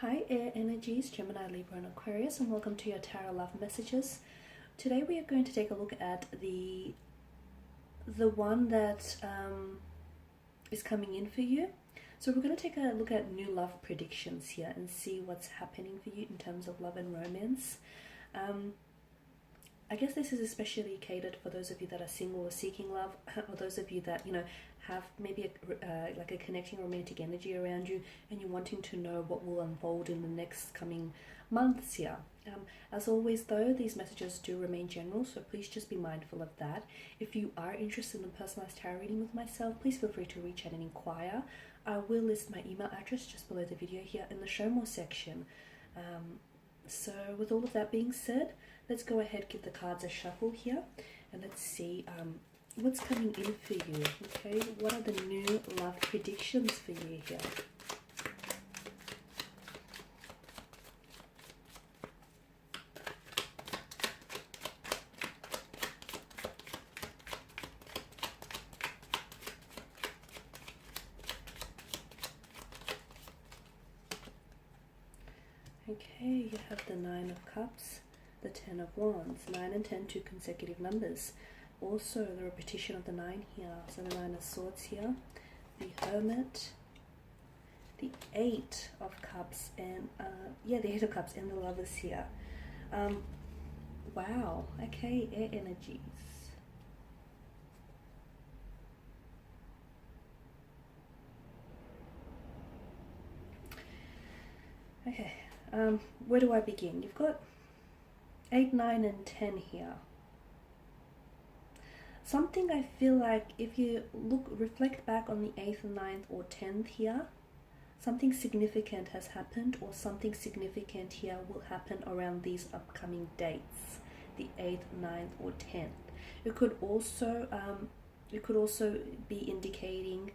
Hi Air Energies, Gemini, Libra and Aquarius, and welcome to your Tarot Love Messages. Today we are going to take a look at the one that is coming in for you. So we're going to take a look at new love predictions here and see what's happening for you in terms of love and romance. I guess this is especially catered for those of you that are single or seeking love, or those of you that, have maybe like a connecting romantic energy around you and you're wanting to know what will unfold in the next coming months here. As always though, these messages do remain general, so please just be mindful of that. If you are interested in a personalized tarot reading with myself, please feel free to reach out and inquire. I will list my email address just below the video here in the show more section. So with all of that being said, let's go ahead, give the cards a shuffle here, and let's see what's coming in for you. Okay, what are the new love predictions for you here? Okay, you have the 9 of Cups, the 10 of Wands. 9 and 10, two consecutive numbers. Also the repetition of the 9 here, so the 9 of Swords here, the Hermit, the 8 of Cups, and the 8 of Cups and the Lovers here. Wow, okay, air energies. Okay, where do I begin? You've got 8, 9 and 10 here. Something I feel like if you reflect back on the 8th, 9th or 10th here, something significant has happened, or something significant here will happen around these upcoming dates, the 8th, 9th or 10th. It could also be indicating,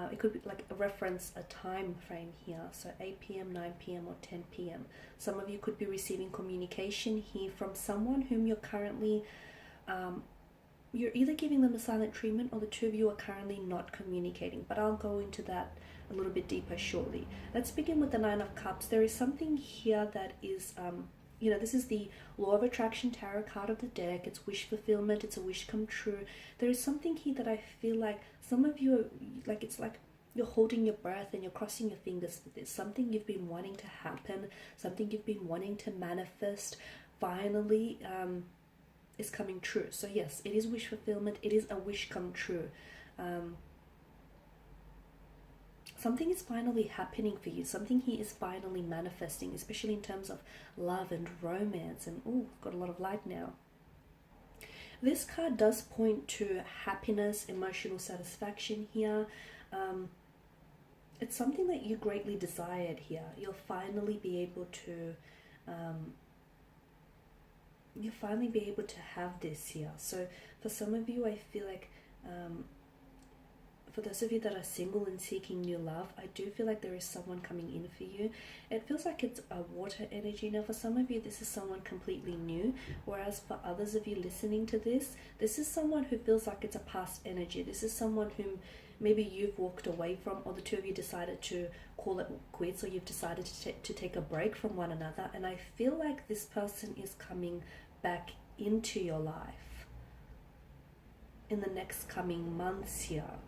it could be like a reference, a time frame here, so 8 p.m, 9 p.m. or 10 p.m. Some of you could be receiving communication here from someone whom you're currently, you're either giving them a silent treatment or the two of you are currently not communicating, but I'll go into that a little bit deeper shortly. Let's begin with the 9 of Cups. There is something here that is, this is the Law of Attraction tarot card of the deck. It's wish fulfillment. It's a wish come true. There is something here that I feel like some of you, it's like you're holding your breath and you're crossing your fingers for this. Something you've been wanting to happen, something you've been wanting to manifest, finally is coming true. So yes, it is wish fulfillment. It is a wish come true. Something is finally happening for you. Something here is finally manifesting, especially in terms of love and romance. And oh, got a lot of light now. This card does point to happiness, emotional satisfaction here. It's something that you greatly desired here. You'll finally be able to have this here. So for some of you, I feel like for those of you that are single and seeking new love, I do feel like there is someone coming in for you. It feels like it's a water energy. Now for some of you, this is someone completely new, whereas for others of you listening to this, this is someone who feels like it's a past energy. This is someone whom maybe you've walked away from, or the two of you decided to call it quits, or you've decided to take a break from one another. And I feel like this person is coming back into your life in the next coming months here.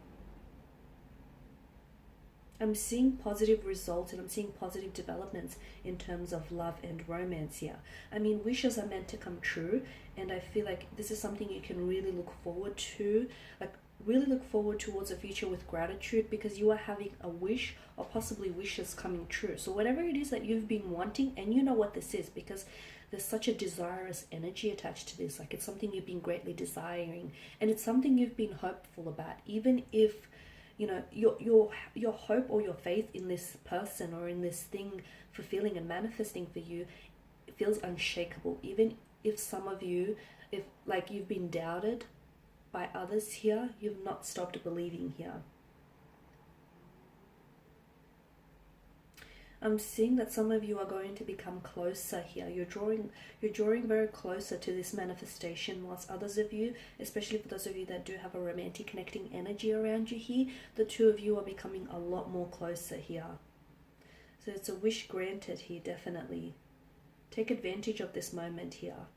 I'm seeing positive results and I'm seeing positive developments in terms of love and romance here. I mean, wishes are meant to come true, and I feel like this is something you can really look forward to, like really look forward towards a future with gratitude, because you are having a wish or possibly wishes coming true. So whatever it is that you've been wanting, and you know what this is, because there's such a desirous energy attached to this, like it's something you've been greatly desiring, and it's something you've been hopeful about, even if your hope or your faith in this person or in this thing fulfilling and manifesting for you feels unshakable. Even if some of you, if like you've been doubted by others here, you've not stopped believing here. I'm seeing that some of you are going to become closer here. You're drawing very closer to this manifestation, whilst others of you, especially for those of you that do have a romantic connecting energy around you here, the two of you are becoming a lot more closer here. So it's a wish granted here, definitely. Take advantage of this moment here.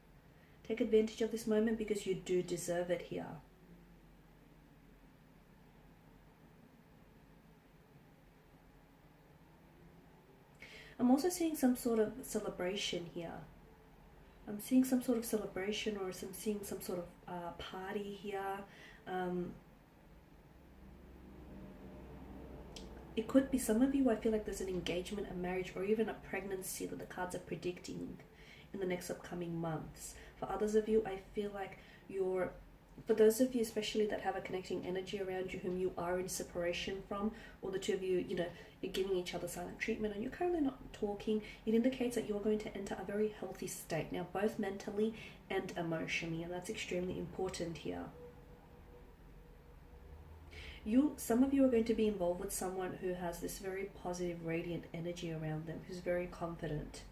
Take advantage of this moment because you do deserve it here. I'm also seeing some sort of celebration here. I'm seeing some sort of celebration, or I'm seeing some sort of party here. It could be some of you, I feel like there's an engagement, a marriage, or even a pregnancy that the cards are predicting in the next upcoming months. For others of you, I feel like for those of you especially that have a connecting energy around you whom you are in separation from, or the two of you, you're giving each other silent treatment and you're currently not talking, it indicates that you're going to enter a very healthy state now, both mentally and emotionally, and that's extremely important here. Some of you are going to be involved with someone who has this very positive, radiant energy around them, who's very confident.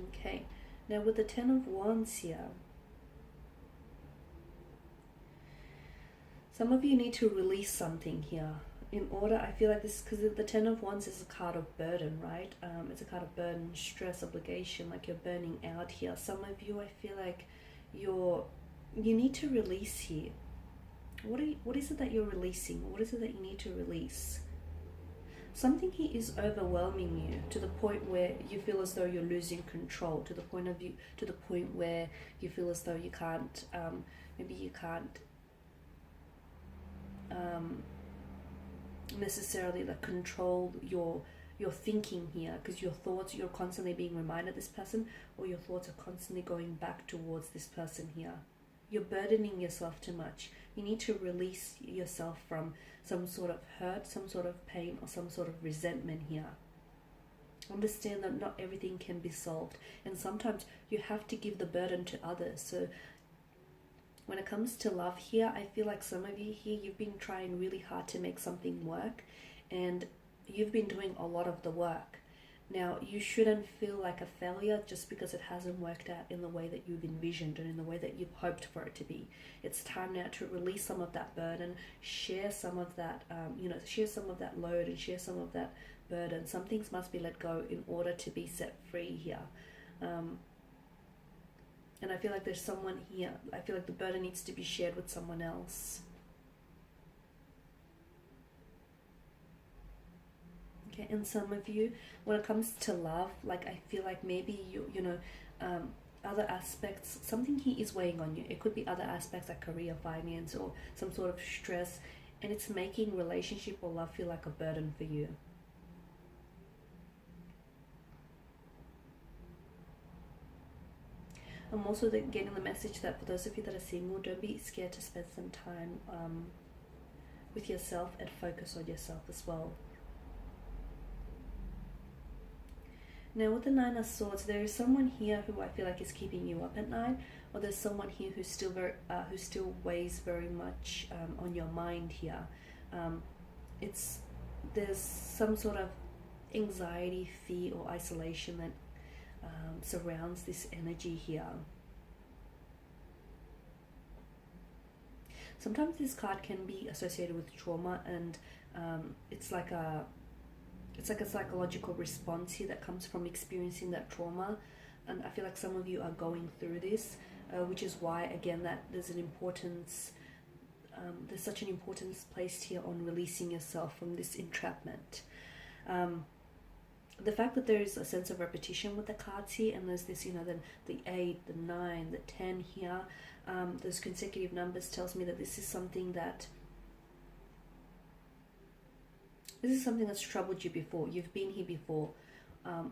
Okay, now with the Ten of Wands here, some of you need to release something here. In order, I feel like this, because the Ten of Wands is a card of burden, right? It's a card of burden, stress, obligation, like you're burning out here. Some of you, I feel like you need to release here. What is it that you're releasing? What is it that you need to release? Something here is overwhelming you to the point where you feel as though you're losing control, to the point where you feel as though you can't, maybe you can't necessarily like control your thinking here, because your thoughts, you're constantly being reminded of this person, or your thoughts are constantly going back towards this person here. You're burdening yourself too much. You need to release yourself from some sort of hurt, some sort of pain, or some sort of resentment here. Understand that not everything can be solved, and sometimes you have to give the burden to others. So when it comes to love here, I feel like some of you here, you've been trying really hard to make something work, and you've been doing a lot of the work. Now, you shouldn't feel like a failure just because it hasn't worked out in the way that you've envisioned and in the way that you've hoped for it to be. It's time now to release some of that burden, share some of that, share some of that load and share some of that burden. Some things must be let go in order to be set free here. And I feel like there's someone here, I feel like the burden needs to be shared with someone else. Okay, and some of you, when it comes to love, like I feel like maybe other aspects, something here is weighing on you. It could be other aspects like career, finance, or some sort of stress, and it's making relationship or love feel like a burden for you. I'm also getting the message that for those of you that are single, don't be scared to spend some time with yourself and focus on yourself as well. Now with the Nine of Swords, there is someone here who I feel like is keeping you up at night, or there's someone here who's still who still weighs very much on your mind here. There's some sort of anxiety, fear, or isolation that surrounds this energy here. Sometimes this card can be associated with trauma, and it's like a psychological response here that comes from experiencing that trauma. And I feel like some of you are going through this, which is why, again, that there's an importance, there's such an importance placed here on releasing yourself from this entrapment. The fact that there is a sense of repetition with the cards here, and there's this, the 8, the 9, the 10 here, those consecutive numbers tells me that this is something that's troubled you before. You've been here before,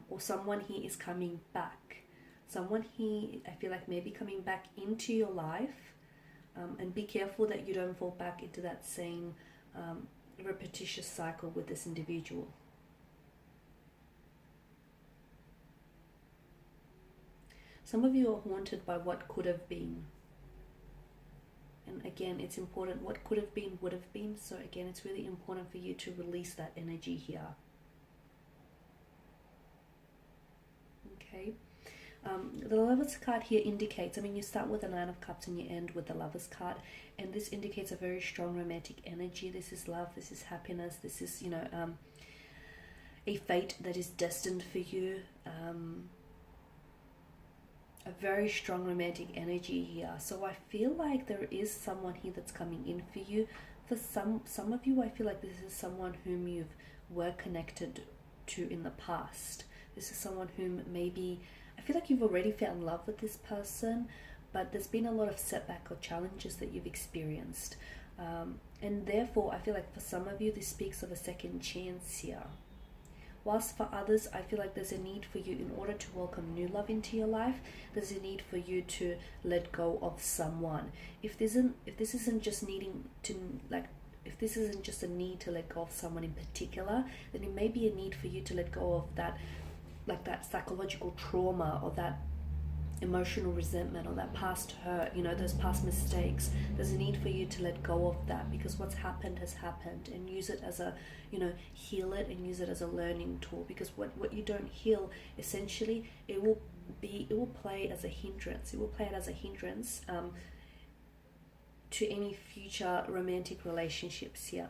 or someone here is coming back. Someone here, I feel like, maybe coming back into your life, and be careful that you don't fall back into that same repetitious cycle with this individual. Some of you are haunted by what could have been. And again, it's important. What could have been would have been. So again, it's really important for you to release that energy here. Okay. The Lover's card here indicates, I mean, you start with the Nine of Cups and you end with the Lover's card, and this indicates a very strong romantic energy. This is love, this is happiness, this is, you know, a fate that is destined for you. A very strong romantic energy here. So I feel like there is someone here that's coming in for you. For some of you, I feel like this is someone whom you've were connected to in the past. This is someone whom maybe, I feel like you've already found love with this person, but there's been a lot of setback or challenges that you've experienced. And therefore, I feel like for some of you, this speaks of a second chance here. Whilst for others, I feel like there's a need for you, in order to welcome new love into your life, there's a need for you to let go of someone. If this isn't just needing to, like, if this isn't just a need to let go of someone in particular, then it may be a need for you to let go of that, like that psychological trauma or that emotional resentment or that past hurt, you know, those past mistakes. There's a need for you to let go of that, because what's happened has happened, and use it as a, you know, heal it and use it as a learning tool. Because what you don't heal, essentially, it will play as a hindrance. It will play it as a hindrance to any future romantic relationships here.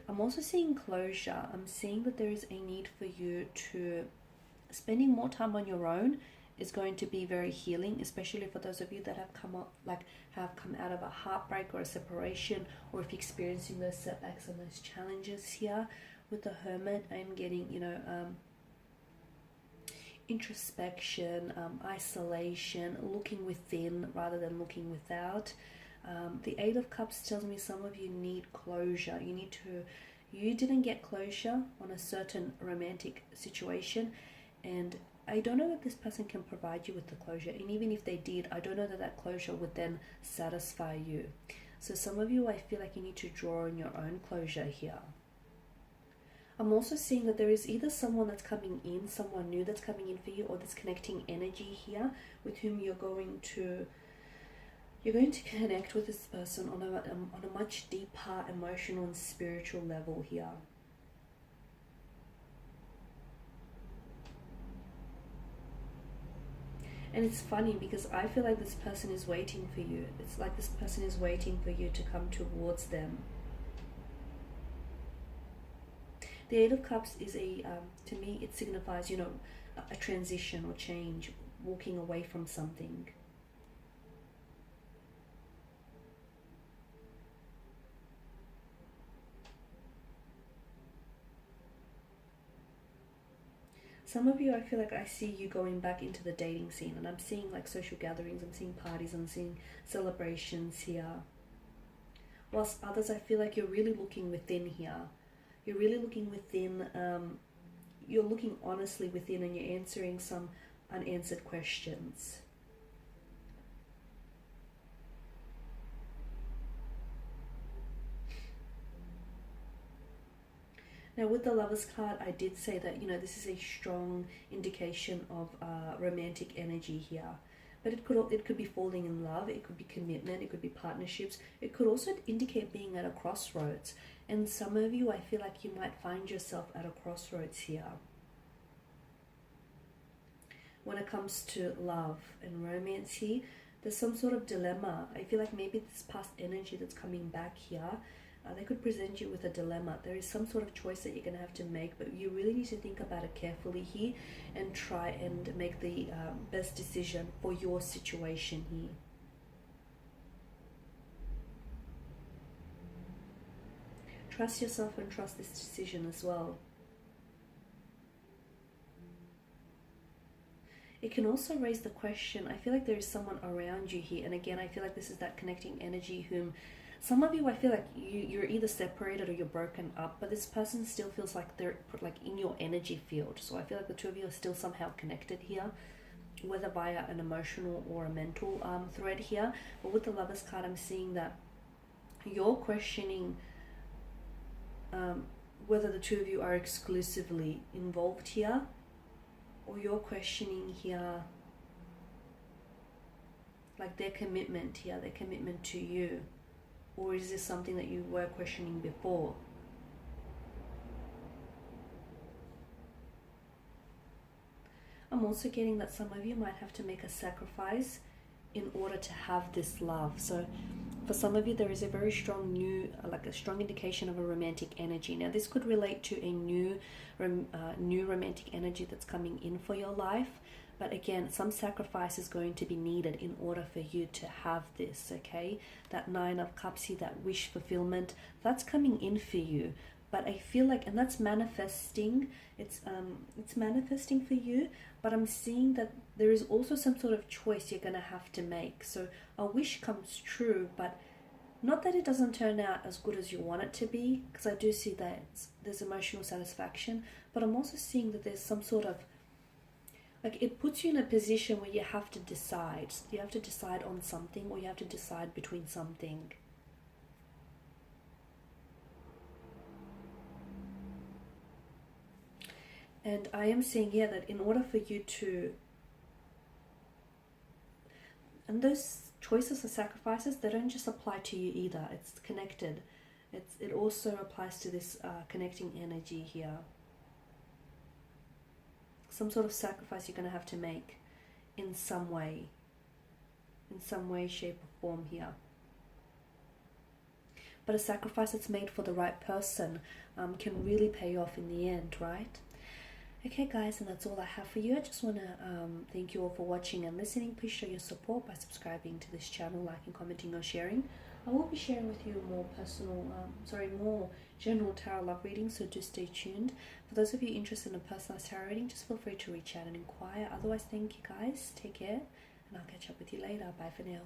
I'm also seeing closure. I'm seeing that there is a need for you to spending more time on your own is going to be very healing, especially for those of you that have come out of a heartbreak or a separation, or if you're experiencing those setbacks and those challenges here. With the Hermit, I'm getting, you know, introspection, isolation, looking within rather than looking without. The Eight of Cups tells me some of you need closure. You didn't get closure on a certain romantic situation, and I don't know that this person can provide you with the closure. And even if they did, I don't know that that closure would then satisfy you. So some of you, I feel like you need to draw on your own closure here. I'm also seeing that there is either someone that's coming in, someone new that's coming in for you, or this connecting energy here with whom you're going to connect with this person on a much deeper emotional and spiritual level here. And it's funny because I feel like this person is waiting for you. It's like this person is waiting for you to come towards them. The Eight of Cups is to me, it signifies, you know, a transition or change, walking away from something. Some of you, I feel like I see you going back into the dating scene, and I'm seeing like social gatherings, I'm seeing parties, I'm seeing celebrations here. Whilst others, I feel like you're really looking within here. You're really looking within, you're looking honestly within, and you're answering some unanswered questions. Now with the Lover's card, I did say that, you know, this is a strong indication of romantic energy here. But it could be falling in love, it could be commitment, it could be partnerships. It could also indicate being at a crossroads. And some of you, I feel like you might find yourself at a crossroads here. When it comes to love and romance here, there's some sort of dilemma. I feel like maybe this past energy that's coming back here, they could present you with a dilemma. There is some sort of choice that you're going to have to make, but you really need to think about it carefully here and try and make the best decision for your situation here. Trust yourself and trust this decision as well. It can also raise the question, I feel like there is someone around you here, and again, I feel like this is that connecting energy whom some of you, I feel like you're either separated or you're broken up, but this person still feels like they're like in your energy field. So I feel like the two of you are still somehow connected here, whether via an emotional or a mental thread here. But with the Lover's card, I'm seeing that you're questioning whether the two of you are exclusively involved here, or you're questioning here like their commitment here, their commitment to you. Or is this something that you were questioning before? I'm I'm also getting that some of you might have to make a sacrifice in order to have this love. So for some of you, there is a very strong a strong indication of a romantic energy. Now, this could relate to a new romantic energy that's coming in for your life. But again, some sacrifice is going to be needed in order for you to have this, okay? That Nine of Cups here, that wish fulfillment, that's coming in for you. But I feel like, and that's manifesting, it's manifesting for you, but I'm seeing that there is also some sort of choice you're going to have to make. So a wish comes true, but not that it doesn't turn out as good as you want it to be, because I do see that there's emotional satisfaction, but I'm also seeing that there's some sort of, like, it puts you in a position where you have to decide. You have to decide on something, or you have to decide between something. And I am seeing here that in order for you to, and those choices or sacrifices, they don't just apply to you either. It's connected. It also applies to this connecting energy here. Some sort of sacrifice you're going to have to make in some way, shape, or form here. But a sacrifice that's made for the right person can really pay off in the end, right? Okay, guys, and that's all I have for you. I just want to thank you all for watching and listening. Please show your support by subscribing to this channel, liking, commenting, or sharing. I will be sharing with you more more general tarot love readings, so do stay tuned. For those of you interested in a personalized tarot reading, just feel free to reach out and inquire. Otherwise, thank you guys. Take care, and I'll catch up with you later. Bye for now.